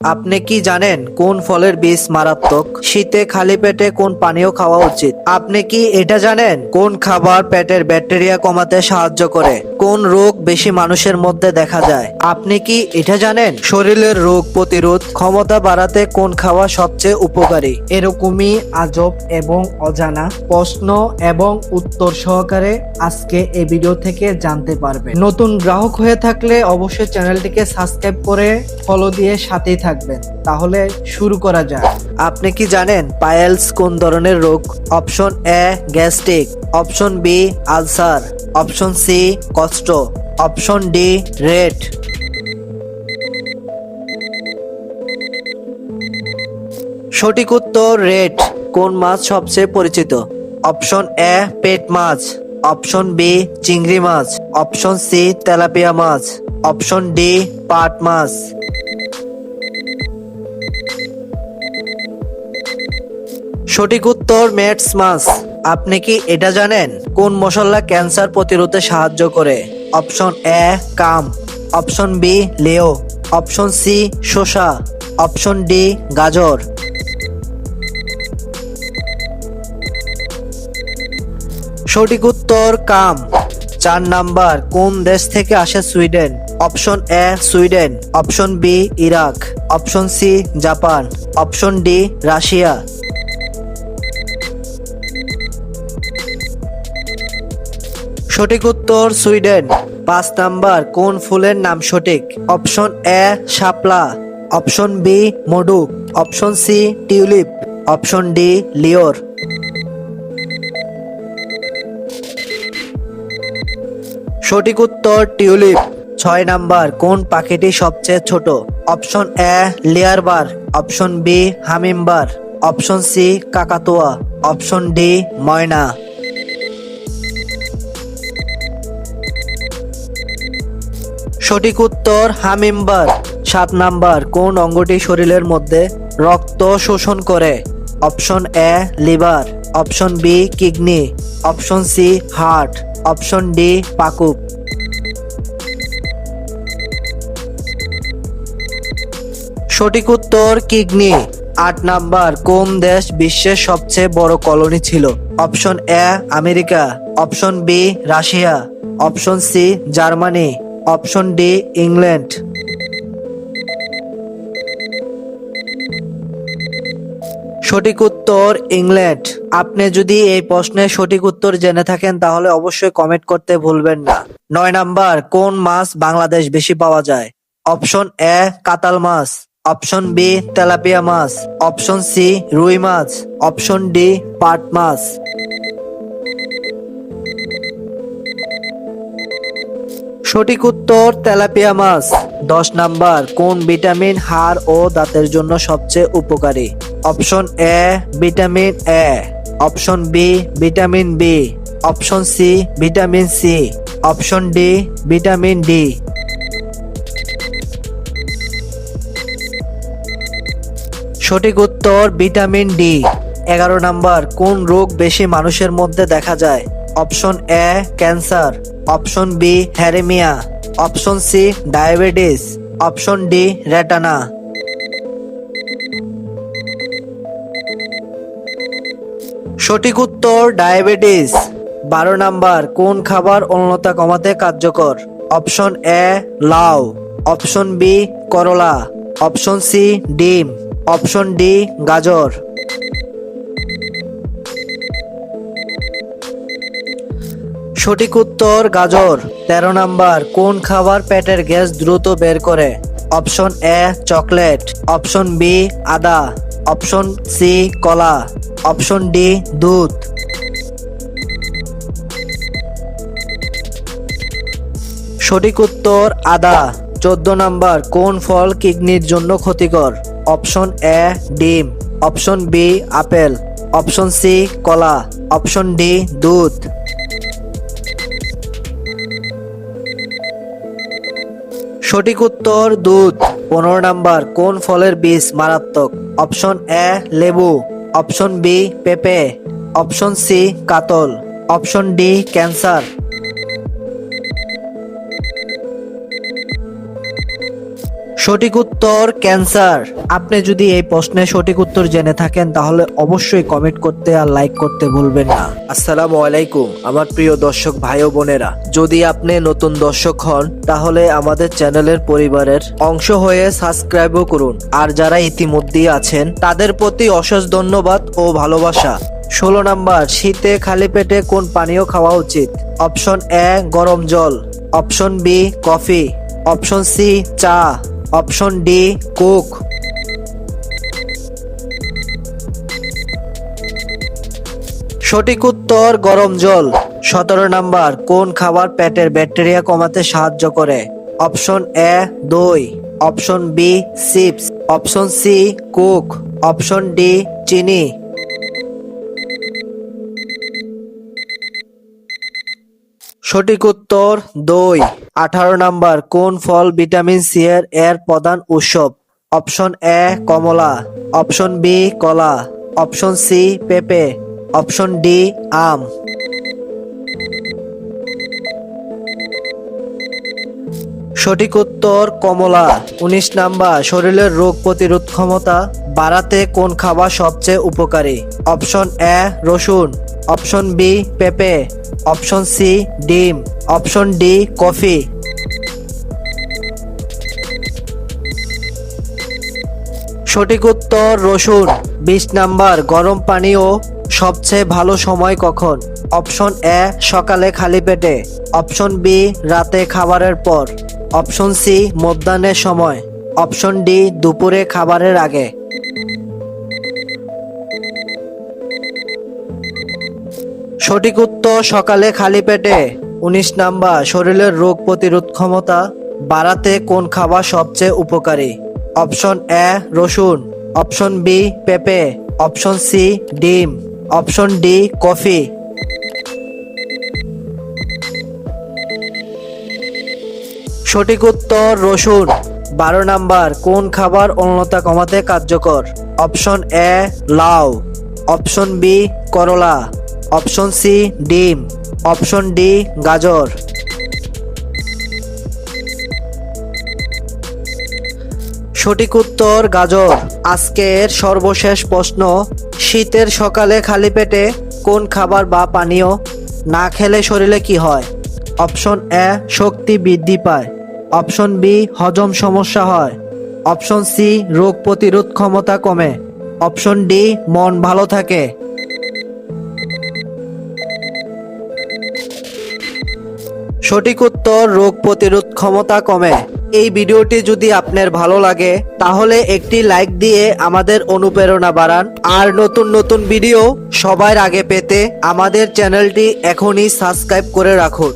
আপনি কি জানেন কোন ফলের বীজ মারাত্মক? শীতে খালি পেটে কোন পানীয় খাওয়া উচিত? আপনি কি এটা জানেন কোন খাবার পেটের ব্যাকটেরিয়া কমাতে সাহায্য করে? কোন রোগ বেশি মানুষের মধ্যে দেখা যায়? আপনি কি এটা জানেন শরীরের রোগ প্রতিরোধ ক্ষমতা বাড়াতে কোন খাওয়া সবচেয়ে উপকারী? এরকমই আজব এবং অজানা প্রশ্ন এবং উত্তর সহকারে আজকে এই ভিডিও থেকে জানতে পারবেন। নতুন গ্রাহক হয়ে থাকলে অবশ্যই চ্যানেলটিকে সাবস্ক্রাইব করে ফলো দিয়ে সাথেই থাকবেন। তাহলে শুরু করা যাক। আপনি কি জানেন পাইলস কোন ধরনের রোগ? Option A gastric, option B ulcer, option C কষ্ট, অপশন ডি রেট। সঠিক উত্তর রেট। কোন মাছ সবচেয়ে পরিচিত? অপশন এ পেট মাছ, অপশন বি চিংড়ি মাছ, অপশন সি তেলাপিয়া মাছ, অপশন ডি পাট মাছ। সঠিক উত্তর মেটস মাছ। আপনি কি এটা জানেন কোন মশলা ক্যান্সার প্রতিরোধে সাহায্য করে? অপশন এ কাম, অপশন বি লেও, অপশন সি শসা, অপশন ডি গাজর। সঠিক উত্তর কাম। 4 নাম্বার কোন দেশ থেকে আসে Sweden? Option A Sweden, option B Iraq, option C Japan, option D Russia. সঠিক উত্তর সুইডেন। 5 নাম্বার কোন ফুলের নাম সঠিক? অপশন এ শাপলা, অপশন বি মধু, option C tulip, option D লিওর। সঠিক উত্তর টিউলিপ। 6 নাম্বার কোন পাখিটি সবচেয়ে ছোট? অপশন এ লেয়ারবার, অপশন বি হামিমবার, অপশন সি কাকাতুয়া, অপশন ডি ময়না। সঠিক উত্তর হামিমবার। 7 নাম্বার কোন অঙ্গটি শরীরের মধ্যে রক্ত শোষণ করে? Option A liver, option B kidney, option C heart, option D পাকুপ। সঠিক উত্তর কিডনি। 8 নাম্বার কোন দেশ বিশ্বের সবচেয়ে বড় কলোনি ছিল? Option A America, option B Russia, option C Germany, option D England. সঠিক উত্তর ইংল্যান্ড। আপনি যদি এই প্রশ্নের সঠিক উত্তর জেনে থাকেন তাহলে অবশ্যই কমেন্ট করতে ভুলবেন না। 9 নাম্বার কোন মাছ বাংলাদেশ বেশি পাওয়া যায়? অপশন এ কাতাল মাছ, অপশন বি তেলাপিয়া মাছ, অপশন সি রুই মাছ, অপশন ডি পাট মাছ। সঠিক উত্তর তেলাপিয়া মাছ। 10 নাম্বার কোন ভিটামিন হাড় ও দাঁতের জন্য সবচেয়ে উপকারী? Option A vitamin A, option B vitamin B, option C vitamin C, option D vitamin D. সঠিক উত্তর ভিটামিন ডি। 11 নাম্বার কোন রোগ বেশি মানুষের মধ্যে দেখা যায়? Option A cancer, option B হ্যারিমিয়া, option C diabetes, option D retina. সঠিক উত্তর ডায়াবেটিস। 12 নাম্বার কোন খাবার অম্লতা কমাতে কার্যকর? অপশন এ লাউ, অপশন বি করলা, অপশন সি ডিম, অপশন ডি গাজর। সঠিক উত্তর গাজর। 13 নাম্বার কোন খাবার পেটের গ্যাস দ্রুত বের করে? Option A chocolate, option B আদা, অপশন সি কলা, অপশন ডি দুধ। সঠিক উত্তর আদা। 14 নাম্বার কোন ফল কিডনির জন্য ক্ষতিকর? অপশন এ ডিম, option B apple, option C কলা, অপশন ডি দুধ। সঠিক উত্তর দুধ। 15 নাম্বার কোন ফলের বীজ মারাত্মক? অপশন এ লেবু, অপশন বি পেঁপে, অপশন সি কাতল, অপশন ডি ক্যান্সার। সঠিক উত্তর ক্যান্সার। আপনি যদি এই প্রশ্নের সঠিক উত্তর জেনে থাকেন তাহলে অবশ্যই কমেন্ট করতে আর লাইক করতে ভুলবেন না। আসসালামু আলাইকুম আমার প্রিয় দর্শক ভাই ও বোনেরা, যদি আপনি নতুন দর্শক হন তাহলে আমাদের চ্যানেলের পরিবারের অংশ হয়ে সাবস্ক্রাইবও করুন, আর যারা ইতিমধ্যেই আছেন তাদের প্রতি অশেষ ধন্যবাদ ও ভালোবাসা। 16 নাম্বার, শীতে খালি পেটে কোন পানীয় খাওয়া উচিত? অপশন এ গরম জল, option B coffee, option C চা, অপশন ডি কোক। সঠিক উত্তর গরম জল। 17 নাম্বার, কোন খাবার পেটের ব্যাকটেরিয়া কমাতে সাহায্য করে? অপশন এ দই, option B chips, option C coke, option D চিনি। সঠিক উত্তর দই। 18 নাম্বার, কোন ফল ভিটামিন সি এর প্রধান উৎস? অপশন এ কমলা, অপশন বি কলা, অপশন সি পেঁপে, অপশন ডি আম। সঠিক উত্তর কমলা। 19 নাম্বার, শরীরের রোগ প্রতিরোধ ক্ষমতা বাড়াতে কোন খাবার সবচেয়ে উপকারী? অপশন এ রসুন, অপশন বি পেঁপে, অপশন সি ডিম, অপশন ডি কফি। সঠিক উত্তর রসুন। 20 নাম্বার, গরম পানীয় সবচেয়ে ভালো সময় কখন? অপশন এ সকালে খালি পেটে, অপশন বি রাতে খাবারের পর, অপশন সি মধ্যাহ্নের সময়, অপশন ডি দুপুরে খাবারের আগে। সঠিক উত্তর সকালে খালি পেটে। 19 নাম্বার, শরীরের রোগ প্রতিরোধ ক্ষমতা বাড়াতে কোন খাবার সবচেয়ে উপকারী? অপশন এ রসুন, অপশন বি পেঁপে, অপশন সি ডিম, অপশন ডি কফি। সঠিক উত্তর রসুন। 12 নাম্বার, কোন খাবার অম্লতা কমাতে কার্যকর? অপশন এ লাউ, অপশন বি করলা, অপশন সি ডিম, অপশন ডি গাজর। সঠিক উত্তর গাজর। আজকের সর্বশেষ প্রশ্ন, শীতের সকালে খালি পেটে কোন খাবার বা পানীয় না খেলে শরীরে কি হয়? অপশন এ শক্তি বৃদ্ধি পায়, অপশন বি হজম সমস্যা হয়, অপশন সি রোগ প্রতিরোধ ক্ষমতা কমে, অপশন ডি মন ভালো থাকে। সঠিক উত্তর রোগ প্রতিরোধ ক্ষমতা কমে। এই ভিডিওটি যদি আপনার ভালো লাগে তাহলে একটি লাইক দিয়ে আমাদের অনুপ্রেরণা বাড়ান, আর নতুন নতুন ভিডিও সবার আগে পেতে আমাদের চ্যানেলটি এখনই সাবস্ক্রাইব করে রাখুন।